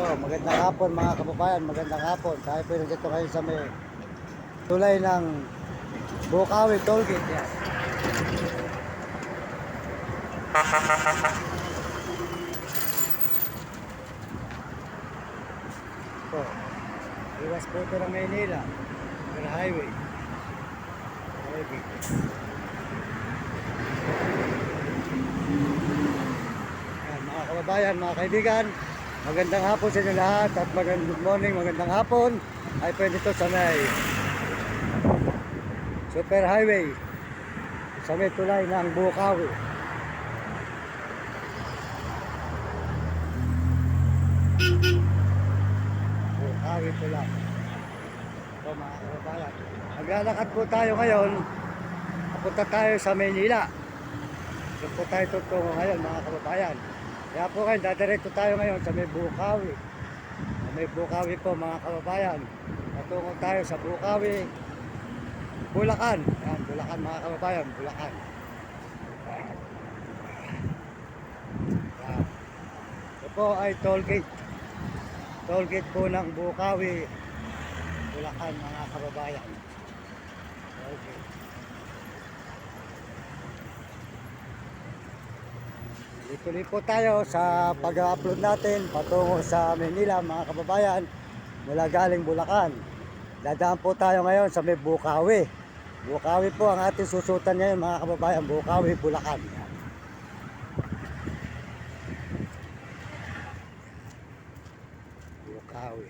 Magandang hapon mga kababayan, magandang hapon. Tayo po nandito ngayon sa may tulay ng Bukawi Tollgate. Yan. Ito, iwas po ito ng Maynila, Super Highway. Yan, mga kababayan, mga kaibigan, magandang hapon sa inyo lahat at good morning, magandang hapon. Ay po dito sa may Super Highway sa may tulay ng Bukawi. Bukawi tulay. Ito mga kababayan, maglalakad po tayo ngayon. Papunta tayo sa Maynila. Doon po tayo tutungo ngayon mga kababayan. Kaya po kayo, dadiretso tayo ngayon sa may Bukawi. Sa may Bukawi po mga kababayan. Patungo tayo sa Bukawi, Bulacan. Yan, Bulacan mga kababayan, Bulacan. Yan. Ito po ay tollgate. Tollgate po ng Bukawi, Bulacan mga kababayan. Tollgate. Tuloy po tayo sa pag-upload natin patungo sa Manila mga kababayan mula galing Bulacan. Dadaan po tayo ngayon sa may Bukawi. Bukawi po ang ating susutan ngayon mga kababayan, Bukawi, Bulacan. Bukawi.